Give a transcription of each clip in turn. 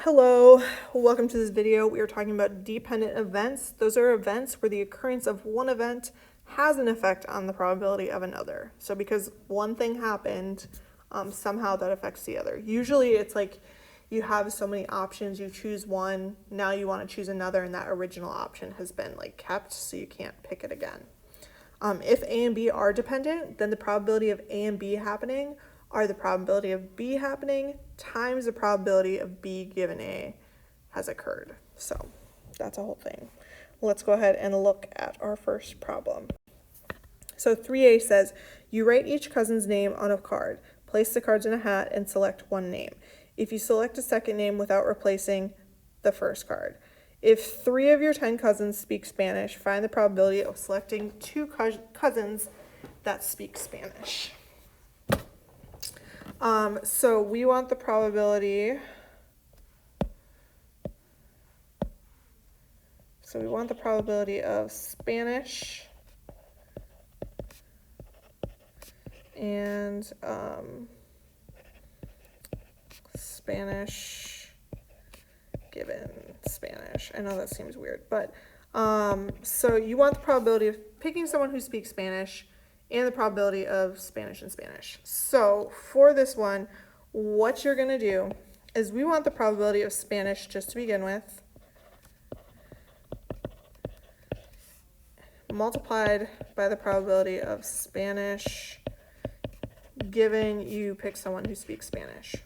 Hello, welcome to this video. We are talking about dependent events. Those are events where the occurrence of one event has an effect on the probability of another. So because one thing happened, somehow that affects the other. Usually it's like you have so many options, you choose one, now you want to choose another, and that original option has been like kept, so you can't pick it again. If A and B are dependent, then the probability of A and B happening are the probability of B happening times the probability of B given A has occurred. So that's a whole thing. Let's go ahead and look at our first problem. So 3A says, you write each cousin's name on a card, place the cards in a hat, and select one name. If you select a second name without replacing the first card. If 3 of your 10 cousins speak Spanish, find the probability of selecting 2 cousins that speak Spanish. So we want the probability. So we want the probability of Spanish and Spanish given Spanish. I know that seems weird, but so you want the probability of picking someone who speaks Spanish and the probability of Spanish and Spanish. So for this one, what you're going to do is we want the probability of Spanish just to begin with, multiplied by the probability of Spanish given you pick someone who speaks Spanish.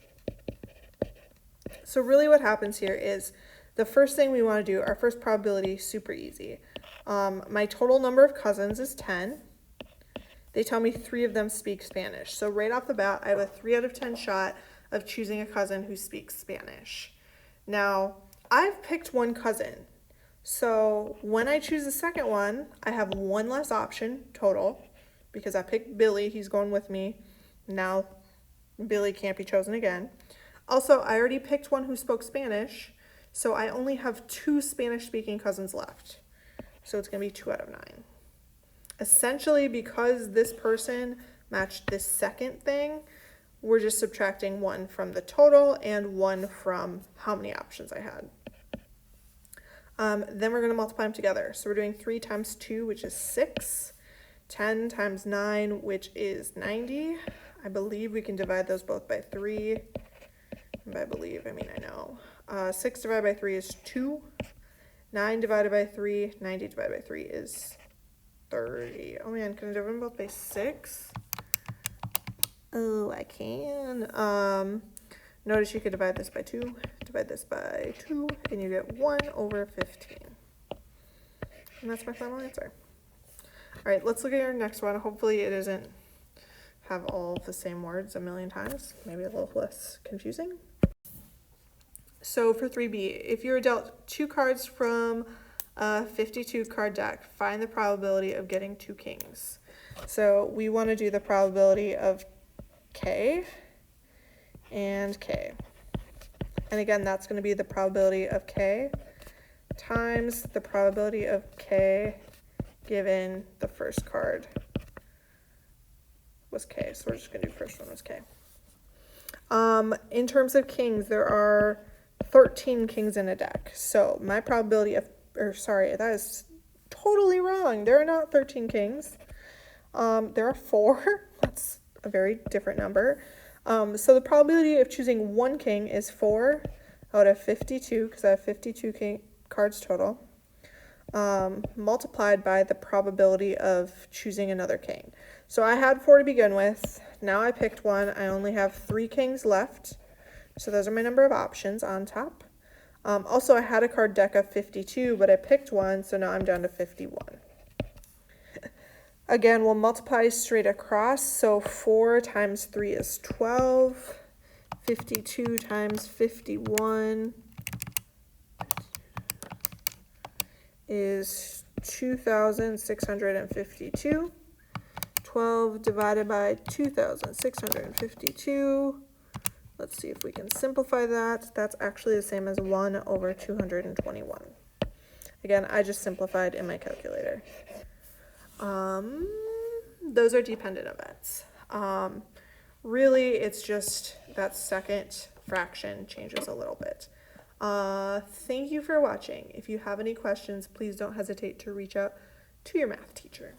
So really what happens here is the first thing we want to do, our first probability, super easy. My total number of cousins is 10. They tell me 3 of them speak Spanish. So right off the bat, I have a 3 out of 10 shot of choosing a cousin who speaks Spanish. Now, I've picked one cousin. So when I choose the second one, I have one less option total because I picked Billy. He's going with me. Now, Billy can't be chosen again. Also, I already picked one who spoke Spanish, so I only have 2 Spanish-speaking cousins left. So it's going to be 2 out of 9. Essentially, because this person matched this second thing, we're just subtracting 1 from the total and 1 from how many options I had. Then we're going to multiply them together. So we're doing 3 times 2, which is 6. 10 times 9, which is 90. I believe we can divide those both by 3. And by believe, I mean I know. 6 divided by 3 is 2. 9 divided by 3, 90 divided by 3 is 30. Oh man, can I divide them both by 6? Oh, I can. Notice you could divide this by 2, divide this by 2, and you get 1 over 15. And that's my final answer. All right, let's look at your next one. Hopefully it doesn't have all the same words a million times. Maybe a little less confusing. So for 3B, if you're dealt 2 cards from a 52 card deck, find the probability of getting 2 kings. So we want to do the probability of K and K. And again, that's going to be the probability of K times the probability of K given the first card was K. So we're just going to do first one was K. In terms of kings, there are 13 kings in a deck. So my probability of, or sorry, that is totally wrong. There are not 13 kings. There are 4. That's a very different number. So the probability of choosing 1 king is 4 out of 52, because I have 52 king cards total, multiplied by the probability of choosing another king. So I had 4 to begin with. Now I picked 1. I only have 3 kings left. So those are my number of options on top. Also, I had a card deck of 52, but I picked 1, so now I'm down to 51. Again, we'll multiply straight across, so 4 times 3 is 12. 52 times 51 is 2,652. 12 divided by 2,652. Let's see if we can simplify that. That's actually the same as 1 over 221. Again, I just simplified in my calculator. Those are dependent events. Really, it's just that second fraction changes a little bit. Thank you for watching. If you have any questions, please don't hesitate to reach out to your math teacher.